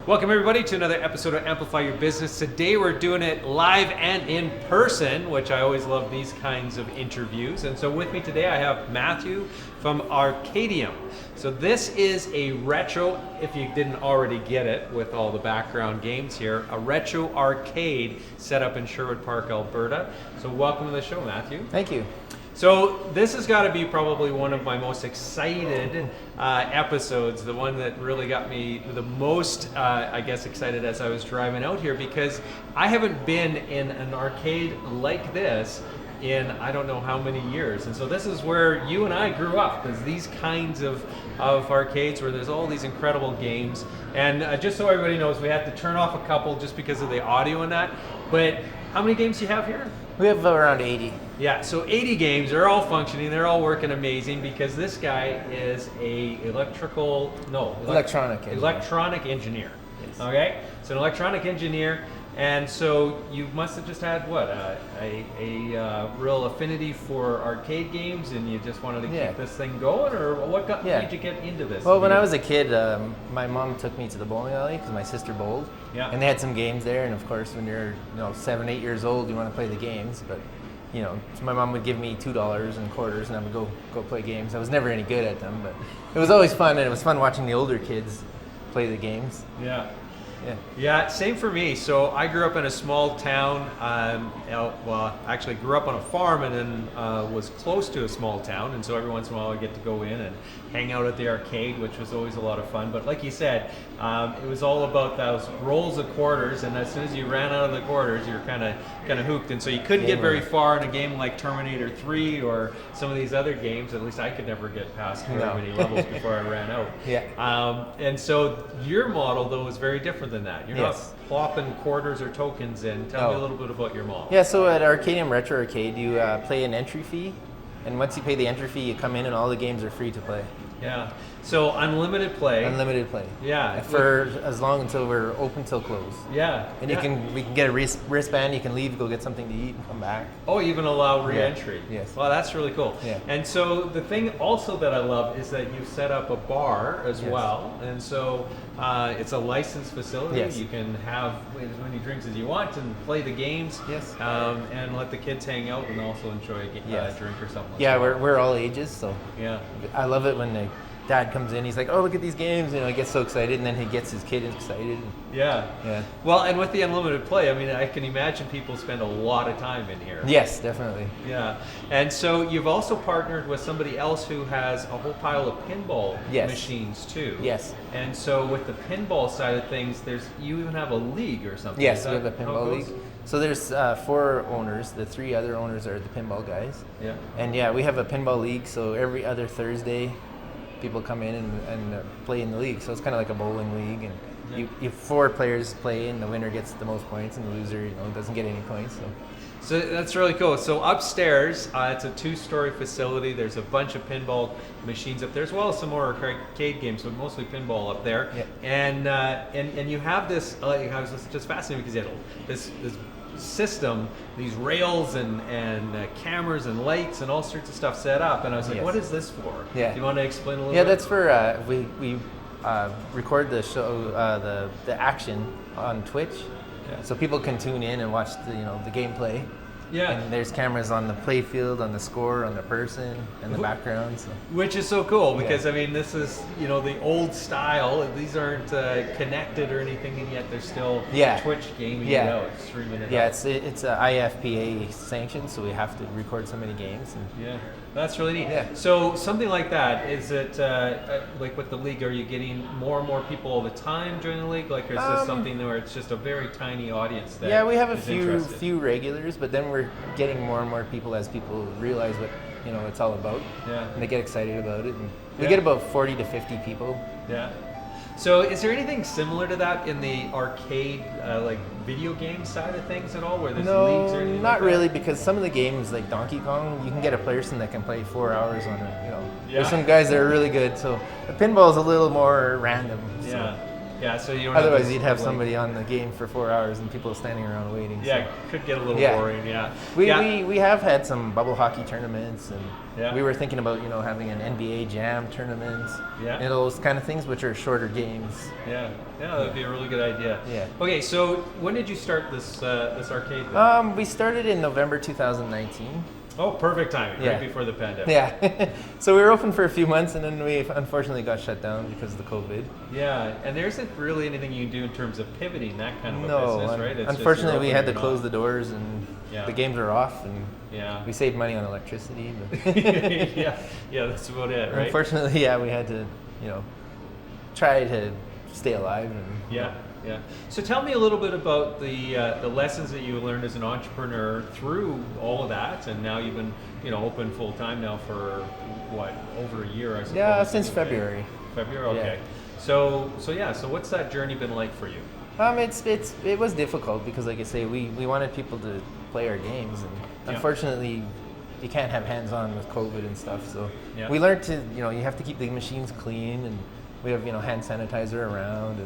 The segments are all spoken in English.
Welcome everybody to another episode of Amplify Your Business. Today we're doing it live and in person, which I always love these kinds of interviews. And so with me today I have Mathew from Arkadium. So this is a retro, if you didn't already get it with all the background games here, a retro arcade set up in Sherwood Park, Alberta. So welcome to the show, Mathew. Thank you. So this has got to be probably one of my most excited episodes, the one that really got me the most, I guess, excited as I was driving out here, because I haven't been in an arcade like this in I don't know how many years. And so this is where you and I grew up, is these kinds of arcades where there's all these incredible games. And just so everybody knows, we had to turn off a couple just because of the audio and that. But how many games do you have here? We have around 80. Yeah, so 80 games, they're all functioning, they're all working amazing, because this guy is a electronic engineer. Yes. Okay, so an electronic engineer, and so you must have just had what, a real affinity for arcade games, and you just wanted to keep this thing going, or what made you get into this? Well, when I was a kid, my mom took me to the bowling alley because my sister bowled, and they had some games there, and of course when you're 7, 8 years old, you want to play the games, but so my mom would give me $2 and quarters, and I would go play games. I was never any good at them, but it was always fun, and it was fun watching the older kids play the games. Yeah, same for me. So I grew up in a small town. Actually grew up on a farm, and then was close to a small town. And so every once in a while I get to go in and hang out at the arcade, which was always a lot of fun. But like you said, it was all about those rolls of quarters, and as soon as you ran out of the quarters, you were kind of hooked. And so you couldn't get very far in a game like Terminator 3 or some of these other games. At least I could never get past very many levels before I ran out. And so your model, though, is very different than that. You're not plopping quarters or tokens in. Tell me a little bit about your model. Yeah, so at Arkadium Retro Arcade, you pay an entry fee, and once you pay the entry fee, you come in and all the games are free to play. Yeah. So unlimited play. Unlimited play. Yeah. For as long until we're open till close. Yeah. And we can get a wristband. You can leave, go get something to eat, and come back. Oh, even allow re-entry. Yes. Well, that's really cool. Yeah. And so the thing also that I love is that you've set up a bar as well, and so it's a licensed facility. Yes. You can have as many drinks as you want and play the games. Yes. And let the kids hang out and also enjoy a drink or something. Yeah, we're all ages, so I love it when the dad comes in, he's like, oh, look at these games, he gets so excited, and then he gets his kid excited. Yeah. Well, and with the unlimited play, I mean, I can imagine people spend a lot of time in here. Yes, definitely. Yeah. And so you've also partnered with somebody else who has a whole pile of pinball machines too. Yes. And so with the pinball side of things, you even have a league or something. Yes, we have a pinball league. So there's 4 owners. The 3 other owners are the pinball guys. Yeah. And we have a pinball league, so every other Thursday, people come in and play in the league. So it's kind of like a bowling league, and you 4 players play, and the winner gets the most points, and the loser doesn't get any points. So that's really cool. So upstairs, it's a 2-story facility. There's a bunch of pinball machines up there, as well as some more arcade games, but mostly pinball up there. Yeah. And you have this. I was just fascinated because you had this system, these rails and cameras and lights and all sorts of stuff set up, and I was like, what is this for? Yeah. Do you want to explain a little bit? Yeah, that's for we record the show, the action on Twitch, so people can tune in and watch the gameplay. Yeah. And there's cameras on the play field, on the score, on the person, and the background. So. Which is so cool because I mean, this is the old style. These aren't connected or anything, and yet they're still Twitch gaming it out, streaming it out. It's a IFPA sanctioned, so we have to record so many games. Yeah, that's really neat. Yeah. So something like that, is it like with the league? Are you getting more and more people all the time joining the league? Like, or is this something where it's just a very tiny audience? That we have a few regulars, but then we're getting more and more people as people realize what it's all about. Yeah. And they get excited about it. And we get about 40 to 50 people. Yeah. So is there anything similar to that in the arcade, like video game side of things at all, where there's leagues or anything? Not really, because some of the games, like Donkey Kong, you can get a person that can play 4 hours on it. There's some guys that are really good. So the pinball is a little more random. So. Yeah, so you don't Otherwise, you'd have somebody on the game for 4 hours and people standing around waiting. Yeah, so. Could get a little boring. Yeah, we have had some bubble hockey tournaments, and we were thinking about having an NBA Jam tournament, and those kind of things, which are shorter games. Yeah, that'd be a really good idea. Yeah. Okay, so when did you start this arcade then? We started in November 2019. Oh, perfect timing, right before the pandemic. Yeah. So we were open for a few months, and then we unfortunately got shut down because of the COVID. Yeah, and there isn't really anything you can do in terms of pivoting that kind of a business, right? It's unfortunately, we had to close the doors, and the games were off, and we saved money on electricity. But yeah, that's about it, right? Unfortunately, we had to, try to stay alive. And, Yeah. So tell me a little bit about the lessons that you learned as an entrepreneur through all of that, and now you've been open full time now for what, over a year, I suppose. Yeah, since February. February, okay. So what's that journey been like for you? It was difficult because, like I say, we wanted people to play our games, and unfortunately, you can't have hands-on with COVID and stuff. So we learned to you have to keep the machines clean, and we have hand sanitizer around,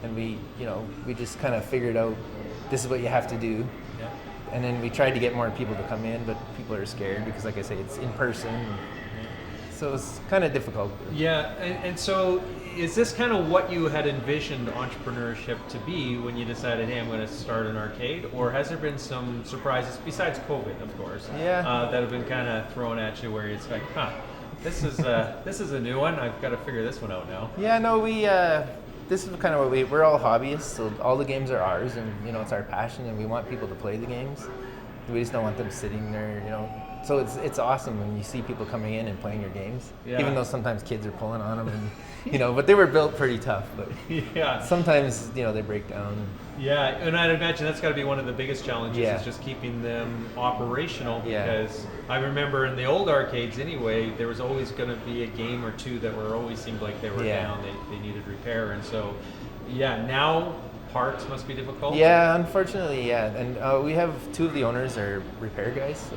and we just kind of figured out this is what you have to do. Yeah. And then we tried to get more people to come in, but people are scared because, like I say, it's in person. So it's kind of difficult. Yeah, and so is this kind of what you had envisioned entrepreneurship to be when you decided, hey, I'm going to start an arcade? Or has there been some surprises, besides COVID, of course, that have been kind of thrown at you where it's like, this is a new one. I've got to figure this one out now. Yeah, no, this is kind of what we're all hobbyists, so all the games are ours, and it's our passion, and we want people to play the games. We just don't want them sitting there, So it's awesome when you see people coming in and playing your games, even though sometimes kids are pulling on them, and but they were built pretty tough. But sometimes they break down. Yeah, and I'd imagine that's got to be one of the biggest challenges is just keeping them operational. Because I remember in the old arcades anyway, there was always going to be a game or two that always seemed like they were down. They needed repair, and so now. Parts must be difficult? Yeah, unfortunately, and we have two of the owners are repair guys, so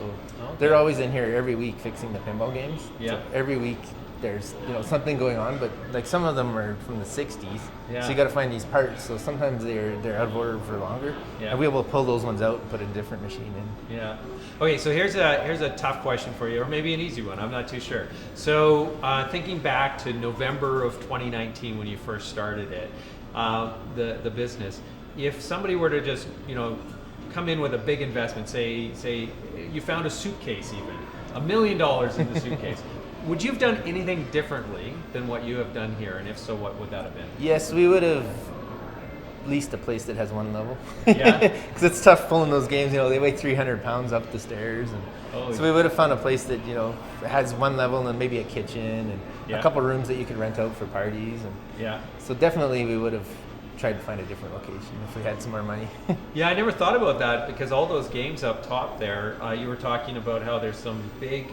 they're always in here every week fixing the pinball games. So every week there's something going on, but like some of them are from the 60s, so you got to find these parts. So sometimes they're out of order for longer, and we'll pull those ones out and put a different machine in. Yeah. Okay, so here's a tough question for you, or maybe an easy one. I'm not too sure. So thinking back to November of 2019 when you first started it. The business. If somebody were to just come in with a big investment, say you found a suitcase, even $1 million in the suitcase, would you have done anything differently than what you have done here? And if so, what would that have been? Yes, we would have leased a place that has one level. Yeah, because it's tough pulling those games. They weigh 300 pounds up the stairs, and so we would have found a place that has one level and then maybe a kitchen and a couple rooms that you could rent out for parties. And so definitely we would have tried to find a different location if we had some more money. Yeah, I never thought about that because all those games up top there, you were talking about how there's some big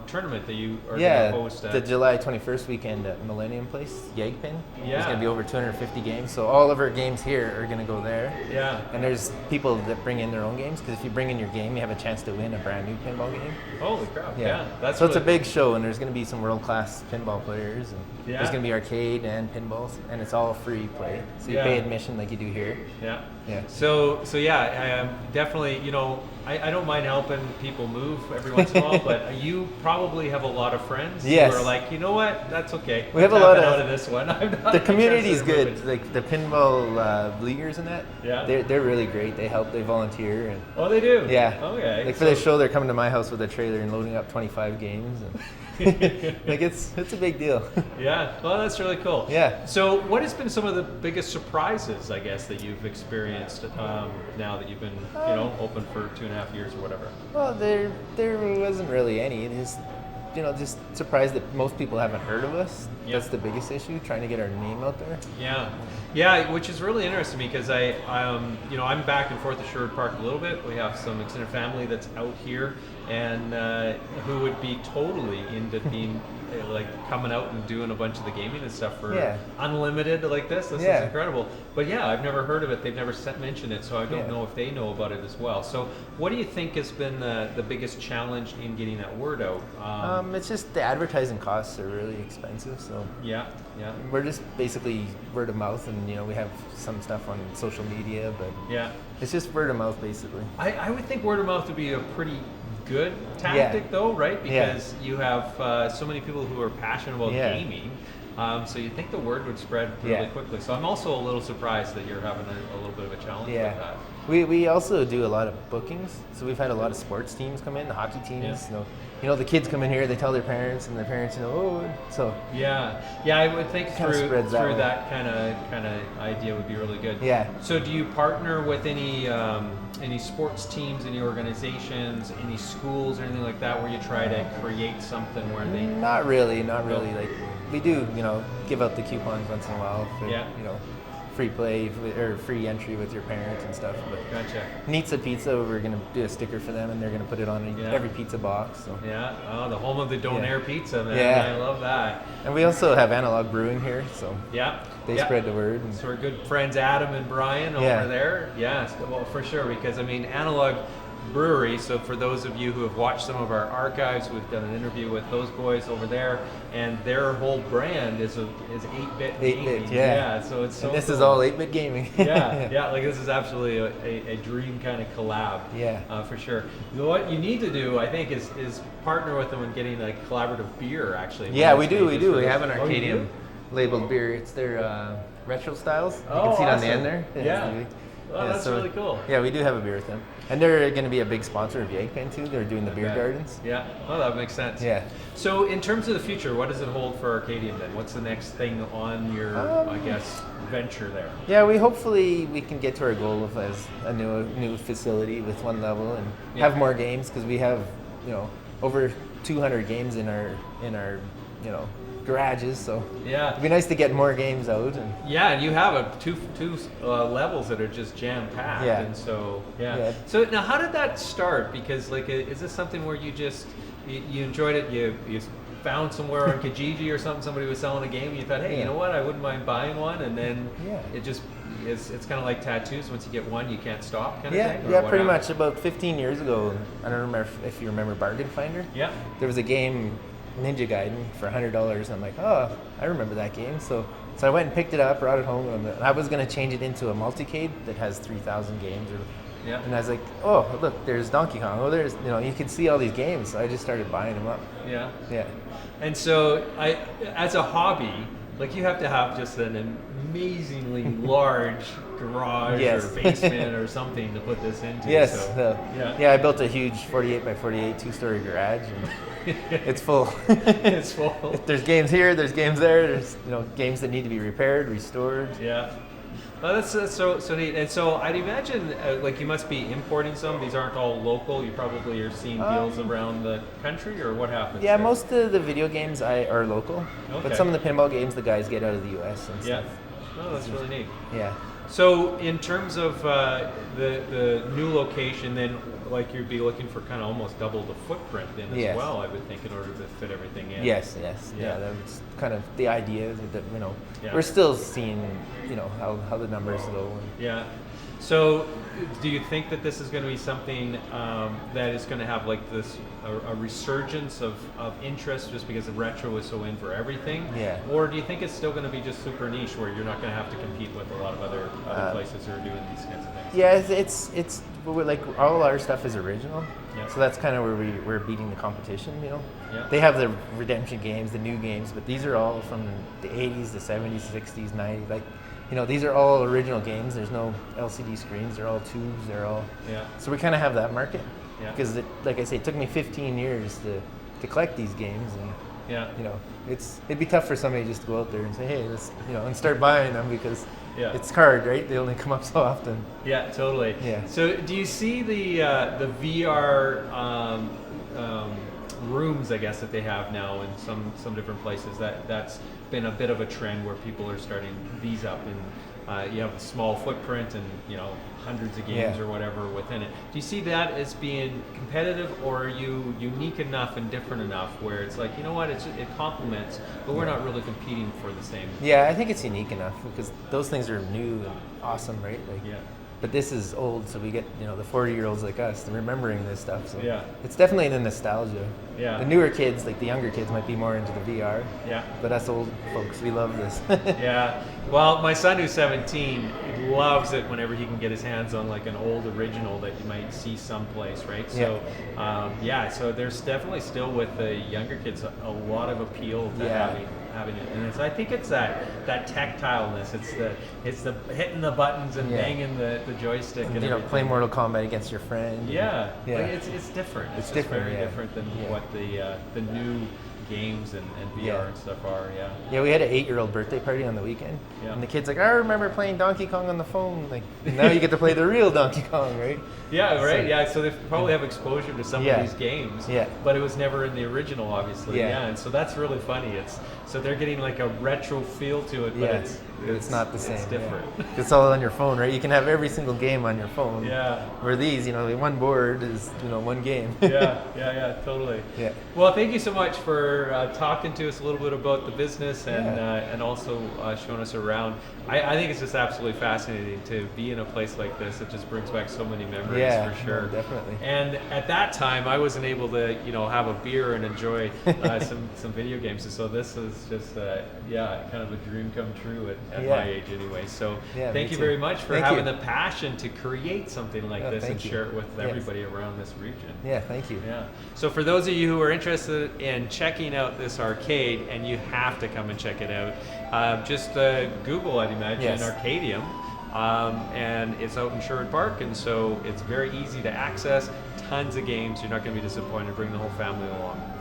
tournament that you are going to host at. The July 21st weekend at Millennium Place, Yegpin. There's going to be over 250 games, so all of our games here are going to go there. Yeah. And there's people that bring in their own games, because if you bring in your game, you have a chance to win a brand new pinball game. Holy crap, That's so it's a big show, and there's going to be some world-class pinball players, and there's going to be arcade and pinballs, and it's all free play. So you pay admission like you do here. Yeah. So definitely, I don't mind helping people move every once in a while, but you probably have a lot of friends who are like, you know what, that's okay. We have a lot out of this one. The community is good. Like the pinball leaguers and that. Yeah. They're really great. They help. They volunteer. And oh, they do. Yeah. Okay. Like for the show, they're coming to my house with a trailer and loading up 25 games. And like it's a big deal. Yeah. Well, that's really cool. Yeah. So, what has been some of the biggest surprises, I guess, that you've experienced now that you've been, open for 2.5 years or whatever? Well, there wasn't really any. It is, just surprised that most people haven't heard of us. Yep. That's the biggest issue, trying to get our name out there. Yeah, which is really interesting because I'm back and forth to Sherwood Park a little bit. We have some extended family that's out here. and who would be totally into being like coming out and doing a bunch of the gaming and stuff for unlimited like this. This is incredible. But yeah, I've never heard of it. They've never mentioned it, so I don't know if they know about it as well. So what do you think has been the biggest challenge in getting that word out? It's just the advertising costs are really expensive. So yeah, we're just basically word of mouth, and we have some stuff on social media, but it's just word of mouth basically. I would think word of mouth would be a pretty good tactic though, right? Because you have so many people who are passionate about gaming, so you'd think the word would spread really quickly. So I'm also a little surprised that you're having a little bit of a challenge with that. We also do a lot of bookings, so we've had a lot of sports teams come in, the hockey teams. The kids come in here, they tell their parents, and their parents, so I would think through that that kind of idea would be really good. Yeah. So do you partner with any sports teams, any organizations, any schools, or anything like that, where you try to create something where they? Not really. Like we do, give out the coupons once in a while for free play or free entry with your parents and stuff. But gotcha. Nizza Pizza, we're gonna do a sticker for them, and they're gonna put it on every pizza box. So. The home of the Donair pizza, man. I love that. And we also have Analog Brewing here, so they spread the word. And so we're good friends, Adam and Brian over there. Yeah, well, for sure, because Analog Brewery, so for those of you who have watched some of our archives, we've done an interview with those boys over there, and their whole brand is 8-bit gaming. So it's so and this cool. is all 8-bit gaming. Like this is absolutely a dream kind of collab. For sure. What you need to do, I think, is partner with them in getting a collaborative beer, actually. We do. We have an Arkadium labeled beer. It's their retro styles. You can see it on the end there. That's really cool. Yeah, we do have a beer with them. And they're going to be a big sponsor of Yegpen too. They're doing the beer gardens. That makes sense. So in terms of the future, what does it hold for Arkadium then? What's the next thing on your, venture there? Hopefully we can get to our goal of as a new facility with one level and have more games, because we have, over 200 games in our garages, so it'd be nice to get more games out. And you have two levels that are just jam packed, and so So now, how did that start? Because is this something where you just you enjoyed it? You found somewhere on Kijiji or something, somebody was selling a game, and you thought, hey, you know what? I wouldn't mind buying one, and then it just it's kind of like tattoos. Once you get one, you can't stop, kind of thing. Pretty much. About 15 years ago, I don't remember if you remember Bargain Finder. There was a game, Ninja Gaiden, for $100. I'm like, oh, I remember that game. So I went and picked it up, brought it home, and I was going to change it into a multicade that has 3,000 games. And I was like, oh, look, there's Donkey Kong. Oh, there's, you can see all these games. So I just started buying them up. And so as a hobby, you have to have just an amazingly large garage or basement or something to put this into. I built a huge 48 by 48 two-story garage, and it's full. It's full. There's games here, there's games there, there's games that need to be repaired, restored. Oh, that's so neat. And so I'd imagine you must be importing some. These aren't all local. You probably are seeing deals around the country, or what happens? Yeah, most of the video games are local, but some of the pinball games the guys get out of the U.S. and stuff. Oh, that's really neat. Yeah. So in terms of the new location, then you'd be looking for kind of almost double the footprint then as well, I would think, in order to fit everything in. Yes. Yeah, that was kind of the idea that we're still seeing how the numbers go. So do you think that this is going to be something that is going to have a resurgence of interest just because the retro is so in for everything? Or do you think it's still going to be just super niche where you're not going to have to compete with a lot of other places who are doing these kinds of things? Yeah, it's all our stuff is original. So that's kind of where we're beating the competition, They have the redemption games, the new games, but these are all from the 80s, the 70s, 60s, 90s. These are all original games. There's no LCD screens. They're all tubes. They're all. So we kind of have that market. Because, like I say, it took me 15 years to collect these games, and it'd be tough for somebody just to go out there and say, hey, let's and start buying them, because it's card, right? They only come up so often. Yeah, totally. So do you see the VR rooms, I guess, that they have now in some different places? That's been a bit of a trend where people are starting these up, and you have a small footprint and hundreds of games or whatever within it. Do you see that as being competitive, or are you unique enough and different enough where it's like, you know what, it complements, but we're not really competing for the same? Yeah, I think it's unique enough because those things are new and awesome, right? Like, but this is old, so we get the 40-year-olds like us remembering this stuff. So it's definitely the nostalgia. The newer kids, like the younger kids, might be more into the VR. But us old folks, we love this. Well, my son who's 17 loves it whenever he can get his hands on like an old original that you might see someplace, right? So so there's definitely still with the younger kids a lot of appeal to having it, and I think it's that tactileness. It's the hitting the buttons and banging the joystick and play Mortal Kombat against your friend. Like it's different. It's different, very different than what the new games and VR and stuff are. We had an 8-year-old birthday party on the weekend, and the kid's like, I remember playing Donkey Kong on the phone. Like, now you get to play the real Donkey Kong, right? So they probably have exposure to some of these games, but it was never in the original, obviously. And so that's really funny. So they're getting like a retro feel to it, but it's not the same. It's different. It's all on your phone, right? You can have every single game on your phone. Where these, one board is, one game. Totally. Well, thank you so much for talking to us a little bit about the business and also showing us around. I think it's just absolutely fascinating to be in a place like this. It just brings back so many memories, for sure. No, definitely. And at that time, I wasn't able to, have a beer and enjoy some video games. And so this is just, kind of a dream come true at my age anyway. So thank you very much for having the passion to create something like this and share it with everybody around this region. Thank you. So for those of you who are interested in checking out this arcade, and you have to come and check it out, just Google, I'd imagine, Arkadium. And it's out in Sherwood Park, and so it's very easy to access. Tons of games. You're not going to be disappointed. Bring the whole family along.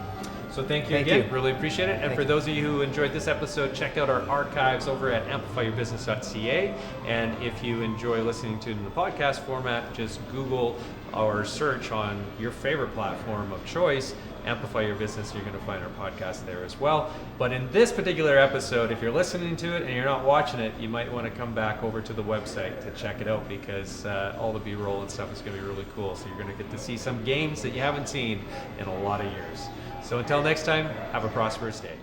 So thank you again. Really appreciate it. And for those of you who enjoyed this episode, check out our archives over at amplifyyourbusiness.ca. And if you enjoy listening to it in the podcast format, just Google or search on your favorite platform of choice, Amplify Your Business. You're going to find our podcast there as well. But in this particular episode, if you're listening to it and you're not watching it, you might want to come back over to the website to check it out, because all the B-roll and stuff is going to be really cool. So you're going to get to see some games that you haven't seen in a lot of years. So until next time, have a prosperous day.